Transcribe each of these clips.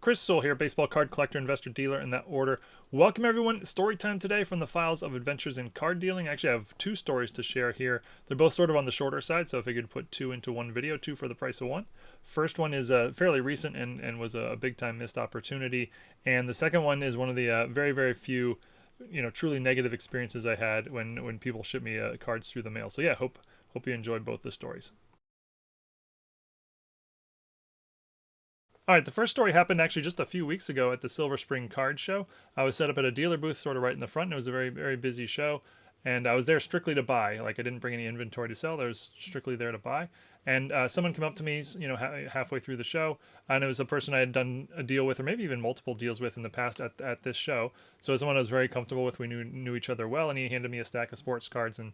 Chris Sewall here, baseball card collector, investor, dealer, in that order. Welcome everyone. Story time today from the files of Adventures in Card Dealing. Actually, I have two stories to share here. They're both sort of on the shorter side, so I figured to put two into one video, two for the price of one. First one is fairly recent and was a big time missed opportunity. And the second one is one of the very, very few, truly negative experiences I had when people ship me cards through the mail. So yeah, hope you enjoyed both the stories. All right, the first story happened actually just a few weeks ago at the Silver Spring Card Show. I was set up at a dealer booth sort of right in the front. It was a very, very busy show, and I was there strictly to buy. Like, I didn't bring any inventory to sell. I was strictly there to buy. And someone came up to me, halfway through the show, and it was a person I had done a deal with, or maybe even multiple deals with in the past at this show. So it was someone I was very comfortable with. We knew each other well, and he handed me a stack of sports cards and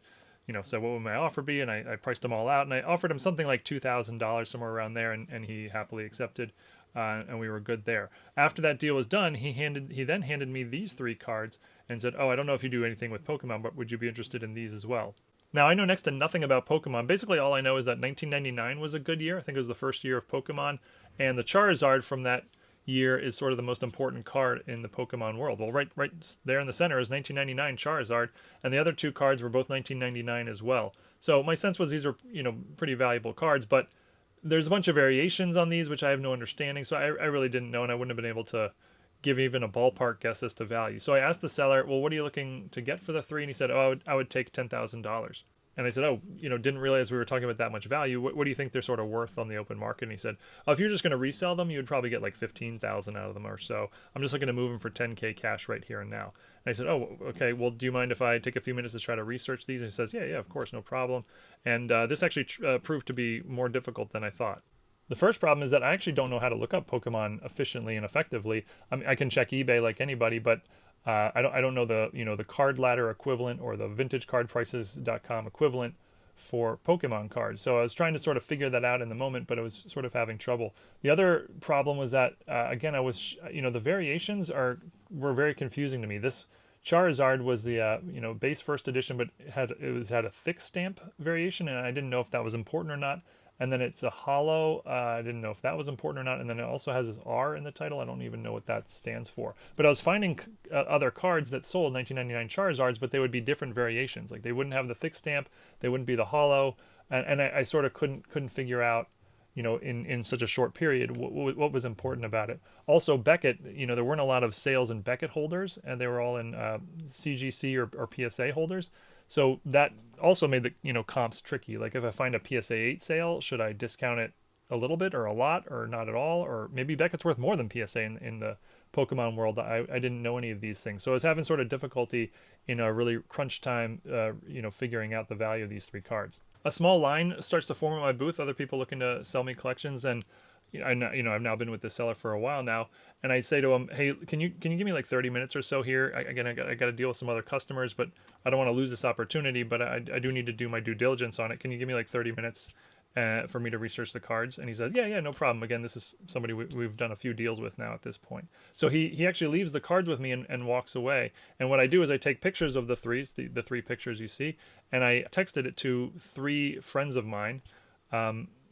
said, what would my offer be? And I priced them all out, and I offered him something like $2,000, somewhere around there, and he happily accepted. And we were good there. After that deal was done, he then handed me these three cards and said, oh, I don't know if you do anything with Pokemon, but would you be interested in these as well? Now, I know next to nothing about Pokemon. Basically, all I know is that 1999 was a good year. I think it was the first year of Pokemon. And the Charizard from that year is sort of the most important card in the Pokemon world. Well, right there in the center is 1999 Charizard, and the other two cards were both 1999 as well. So my sense was these are, pretty valuable cards, but there's a bunch of variations on these, which I have no understanding, so I really didn't know, and I wouldn't have been able to give even a ballpark guess as to value. So I asked the seller, well, what are you looking to get for the three? And he said, oh, I would take $10,000. And I said, oh, didn't realize we were talking about that much value. What do you think they're sort of worth on the open market? And he said, oh, if you're just going to resell them, you would probably get like $15,000 out of them or so. I'm just looking to move them for $10K cash right here and now. And I said, oh, okay, well, do you mind if I take a few minutes to try to research these? And he says, yeah, of course, no problem. And this actually proved to be more difficult than I thought. The first problem is that I actually don't know how to look up Pokemon efficiently and effectively. I mean, I can check eBay like anybody, but I don't know the card ladder equivalent or the vintagecardprices.com equivalent for Pokemon cards. So I was trying to sort of figure that out in the moment, but I was sort of having trouble. The other problem was that again, I was the variations were very confusing to me. This Charizard was the base first edition, but it had a thick stamp variation, and I didn't know if that was important or not. And then it's a holo. I didn't know if that was important or not. And then it also has this R in the title. I don't even know what that stands for. But I was finding other cards that sold 1999 Charizards, but they would be different variations. Like, they wouldn't have the thick stamp. They wouldn't be the holo. And I sort of couldn't figure out, in such a short period, what was important about it. Also, Beckett, there weren't a lot of sales in Beckett holders, and they were all in CGC or PSA holders. So that also made the comps tricky. Like, if I find a PSA 8 sale, should I discount it a little bit or a lot or not at all? Or maybe Beckett's worth more than PSA in the Pokemon world. I didn't know any of these things. So I was having sort of difficulty in a really crunch time, figuring out the value of these three cards. A small line starts to form at my booth, other people looking to sell me collections, and I've now been with this seller for a while now, and I say to him, hey, can you give me like 30 minutes or so here? I got to deal with some other customers, but I don't want to lose this opportunity, but I do need to do my due diligence on it. Can you give me like 30 minutes for me to research the cards? And he said, yeah, no problem. Again, this is somebody we've done a few deals with now at this point. So he actually leaves the cards with me and walks away. And what I do is I take pictures of the threes, the three pictures you see, and I texted it to three friends of mine,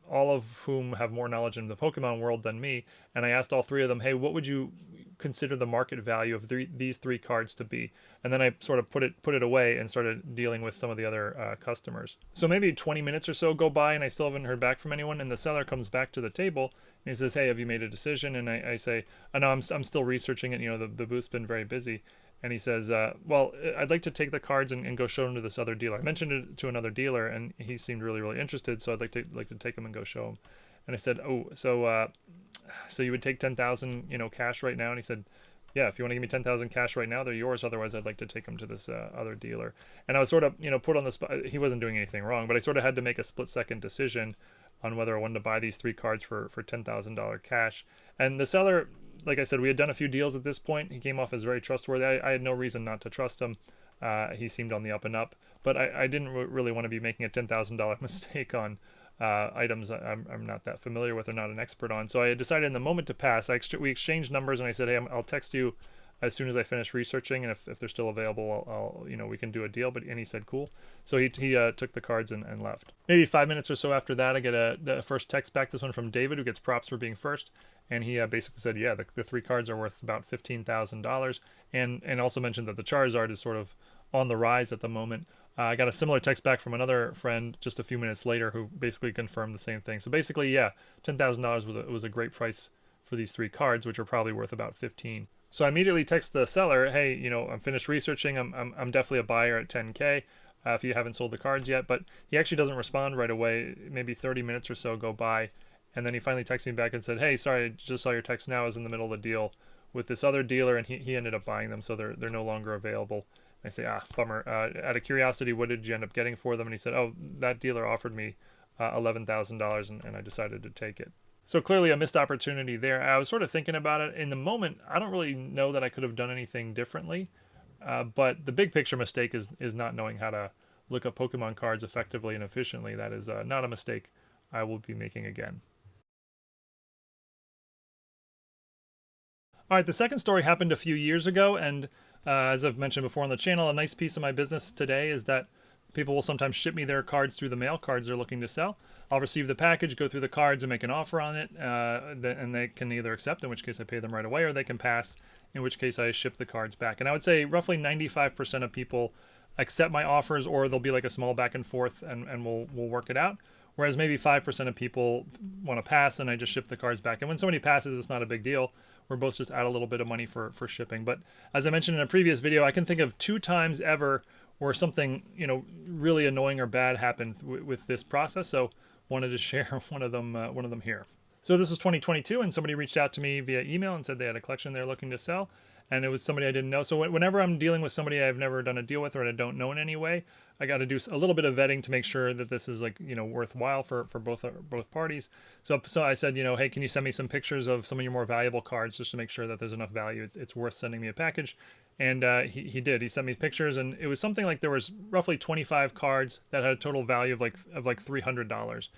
all of whom have more knowledge in the Pokemon world than me, and I asked all three of them, hey, what would you consider the market value of these three cards to be? And then I sort of put it away and started dealing with some of the other customers. So maybe 20 minutes or so go by, and I still haven't heard back from anyone, and the seller comes back to the table, and he says, hey, have you made a decision? And I say, oh, no, I'm still researching it. The booth's been very busy. And he says, well, I'd like to take the cards and go show them to this other dealer. I mentioned it to another dealer, and he seemed really, really interested, so I'd like to take him and go show him. And I said, oh, so you would take 10,000, cash right now? And he said, yeah, if you want to give me 10,000 cash right now, they're yours. Otherwise, I'd like to take them to this other dealer. And I was sort of, put on the spot. He wasn't doing anything wrong, but I sort of had to make a split-second decision on whether I wanted to buy these three cards for $10,000 cash. And the seller, like I said, we had done a few deals at this point. He came off as very trustworthy. I had no reason not to trust him. He seemed on the up and up, but I didn't really want to be making a $10,000 mistake on items I'm not that familiar with or not an expert on. So I decided in the moment to pass. We exchanged numbers, and I said, hey, I'll text you as soon as I finish researching, and if they're still available, I'll we can do a deal. And he said, cool. So he took the cards and left. Maybe 5 minutes or so after that, I get the first text back, this one from David, who gets props for being first. and he basically said, yeah, the three cards are worth about $15,000, and also mentioned that the Charizard is sort of on the rise at the moment. I got a similar text back from another friend just a few minutes later who basically confirmed the same thing. So basically, yeah, $10,000 was a great price for these three cards, which are probably worth about 15. So I immediately text the seller, hey, I'm finished researching. I'm definitely a buyer at 10K. If you haven't sold the cards yet, but he actually doesn't respond right away. Maybe 30 minutes or so go by, and then he finally texted me back and said, hey, sorry, I just saw your text now. I was in the middle of the deal with this other dealer, and he ended up buying them, so they're no longer available. I say, bummer. Out of curiosity, what did you end up getting for them? And he said, oh, that dealer offered me $11,000, and I decided to take it. So clearly a missed opportunity there. I was sort of thinking about it. In the moment, I don't really know that I could have done anything differently. But the big picture mistake is not knowing how to look up Pokemon cards effectively and efficiently. That is not a mistake I will be making again. All right, the second story happened a few years ago, and as I've mentioned before on the channel, a nice piece of my business today is that people will sometimes ship me their cards through the mail, cards they're looking to sell. I'll receive the package, go through the cards, and make an offer on it, and they can either accept, in which case I pay them right away, or they can pass, in which case I ship the cards back. And I would say roughly 95% of people accept my offers, or there'll be like a small back and forth, and we'll work it out. Whereas maybe 5% of people want to pass, and I just ship the cards back. And when somebody passes, it's not a big deal. We're both just out a little bit of money for shipping. But as I mentioned in a previous video, I can think of 2 times ever where something really annoying or bad happened with this process. So wanted to share one of them here. So this was 2022, and somebody reached out to me via email and said they had a collection they're looking to sell, and it was somebody I didn't know. So whenever I'm dealing with somebody I've never done a deal with or I don't know in any way, I got to do a little bit of vetting to make sure that this is worthwhile for both parties. So I said, hey, can you send me some pictures of some of your more valuable cards just to make sure that there's enough value? It's worth sending me a package. And he did. He sent me pictures, and it was something like there was roughly 25 cards that had a total value of like $300.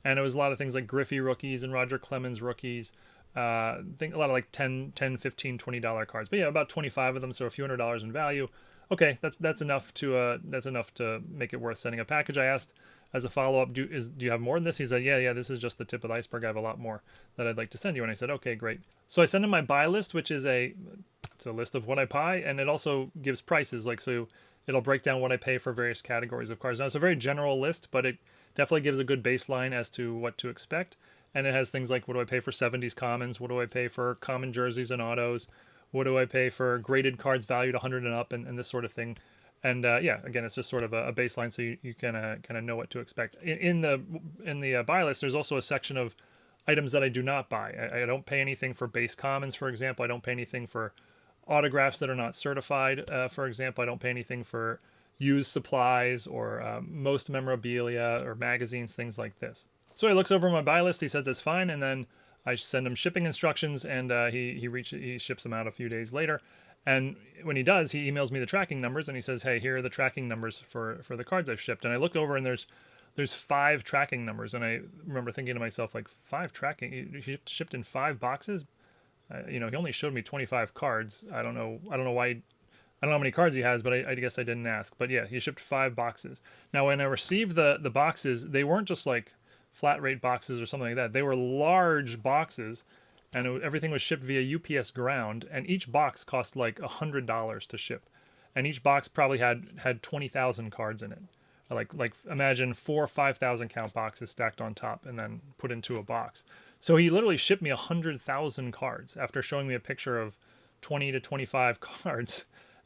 And it was a lot of things like Griffey rookies and Roger Clemens rookies. I think a lot of like $10, $15, $20 cards. But yeah, about 25 of them, so a few $100s in value. Okay, that's enough to make it worth sending a package. I asked as a follow-up, do you have more than this? He said, yeah, this is just the tip of the iceberg. I have a lot more that I'd like to send you. And I said, okay, great. So I sent him my buy list, which is it's a list of what I buy, and it also gives prices. So it'll break down what I pay for various categories of cards. Now, it's a very general list, but it definitely gives a good baseline as to what to expect. And it has things like, what do I pay for 70s commons? What do I pay for common jerseys and autos? What do I pay for graded cards valued 100 and up, and this sort of thing. And yeah, again, it's just sort of a baseline, so you can kind of know what to expect. In the buy list, there's also a section of items that I do not buy. I don't pay anything for base commons, for example. I don't pay anything for autographs that are not certified, for example. I don't pay anything for used supplies or most memorabilia or magazines, things like this. So he looks over my buy list. He says it's fine, and then I send him shipping instructions, and he ships them out a few days later. And when he does, he emails me the tracking numbers, and he says, hey, here are the tracking numbers for the cards I've shipped. And I look over, and there's 5 tracking numbers, and I remember thinking to myself, like, 5 tracking? He shipped in 5 boxes? He only showed me 25 cards. I don't know why. I don't know how many cards he has, but I guess I didn't ask. But yeah, he shipped 5 boxes. Now, when I received the boxes, they weren't just like flat rate boxes or something like that. They were large boxes, and everything was shipped via UPS ground, and each box cost like $100 to ship. And each box probably had 20,000 cards in it. Like imagine 4 or 5,000 count boxes stacked on top and then put into a box. So he literally shipped me 100,000 cards after showing me a picture of 20 to 25 cards.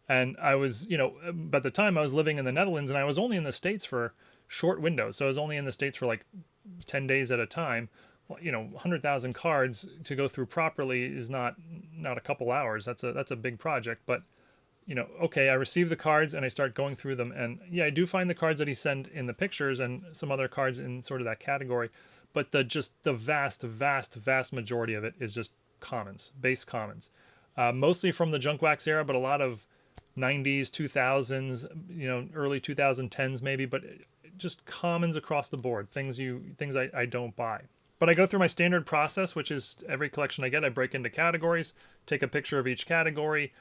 And I was, by the time I was living in the Netherlands, and I was only in the States for short windows. So I was only in the States for like 10 days at a time. Well, 100,000 cards to go through properly is not a couple hours. That's a big project. But, okay, I receive the cards and I start going through them. And yeah, I do find the cards that he sent in the pictures and some other cards in sort of that category. But the vast majority of it is just commons, base commons. Mostly from the junk wax era, but a lot of 90s, 2000s, early 2010s maybe, but just commons across the board, things I don't buy. But I go through my standard process, which is every collection I get, I break into categories, take a picture of each category,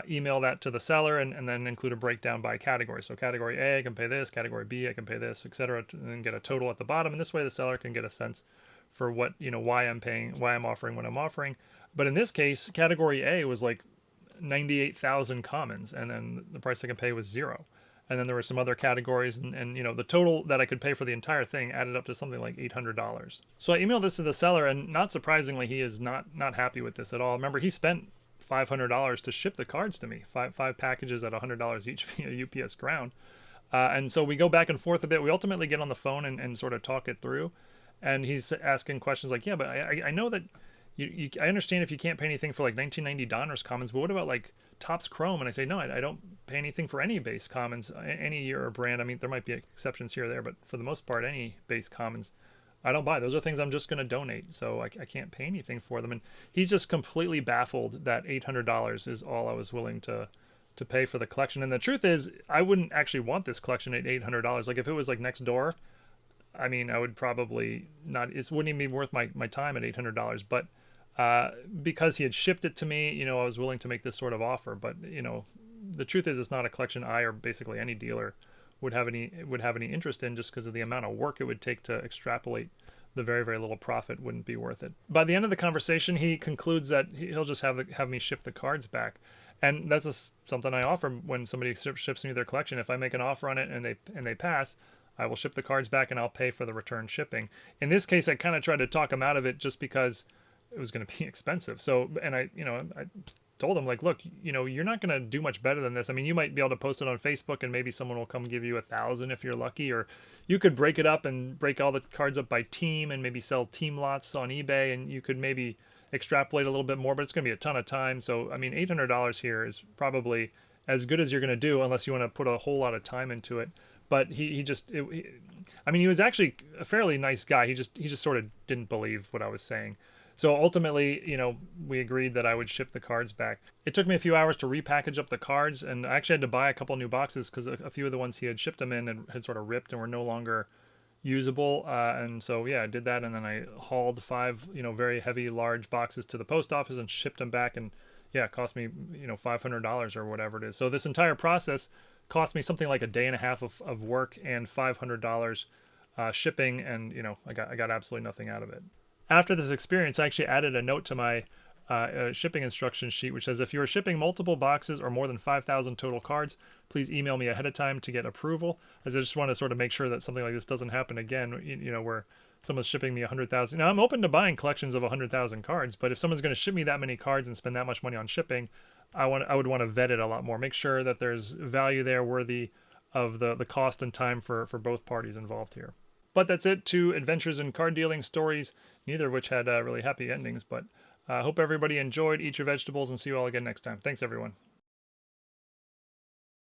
email that to the seller, and then include a breakdown by category. So category A, I can pay this, category B, I can pay this, etc., and then get a total at the bottom. And this way the seller can get a sense for what, why I'm paying, why I'm offering what I'm offering. But in this case, category A was like 98,000 commons, and then the price I could pay was 0. And then there were some other categories, and the total that I could pay for the entire thing added up to something like $800. So I emailed this to the seller, and not surprisingly, he is not happy with this at all. Remember, he spent $500 to ship the cards to me, five packages at $100 each via UPS ground. And so we go back and forth a bit. We ultimately get on the phone and sort of talk it through. And he's asking questions like, yeah, but I know that I understand if you can't pay anything for like 1990 donruss commons, but what about like Topps Chrome? And I say, no, I don't pay anything for any base commons, any year or brand. I mean, there might be exceptions here or there, but for the most part, any base commons, I don't buy. Those are things I'm just going to donate. So I can't pay anything for them. And he's just completely baffled that $800 is all I was willing to pay for the collection. And the truth is, I wouldn't actually want this collection at $800. Like if it was like next door, I mean, I would probably not, it wouldn't even be worth my time at $800. But because he had shipped it to me, I was willing to make this sort of offer. But, the truth is, it's not a collection I or basically any dealer would have any interest in, just because of the amount of work it would take to extrapolate the very, very little profit wouldn't be worth it. By the end of the conversation, he concludes that he'll just have me ship the cards back. And that's something I offer when somebody ships me their collection. If I make an offer on it and they pass, I will ship the cards back and I'll pay for the return shipping. In this case, I kind of tried to talk him out of it just because it was going to be expensive. So, and I told him, like, look, you're not going to do much better than this. I mean, you might be able to post it on Facebook and maybe someone will come give you 1,000 if you're lucky, or you could break it up and break all the cards up by team and maybe sell team lots on eBay, and you could maybe extrapolate a little bit more, but it's going to be a ton of time. So, I mean, $800 here is probably as good as you're going to do unless you want to put a whole lot of time into it. But he was actually a fairly nice guy. He just sort of didn't believe what I was saying. So ultimately, we agreed that I would ship the cards back. It took me a few hours to repackage up the cards, and I actually had to buy a couple new boxes because a few of the ones he had shipped them in had sort of ripped and were no longer usable. And so, yeah, I did that, and then I hauled 5, very heavy, large boxes to the post office and shipped them back, and yeah, it cost me, $500 or whatever it is. So this entire process cost me something like a day and a half of work and $500 shipping, and I got absolutely nothing out of it. After this experience, I actually added a note to my shipping instruction sheet, which says, if you are shipping multiple boxes or more than 5,000 total cards, please email me ahead of time to get approval, as I just want to sort of make sure that something like this doesn't happen again, where someone's shipping me 100,000. Now, I'm open to buying collections of 100,000 cards, but if someone's going to ship me that many cards and spend that much money on shipping, I would want to vet it a lot more, make sure that there's value there worthy of the cost and time for both parties involved here. But that's it. 2 adventures in card dealing stories, neither of which had really happy endings. But I hope everybody enjoyed. Eat your vegetables, and see you all again next time. Thanks, everyone.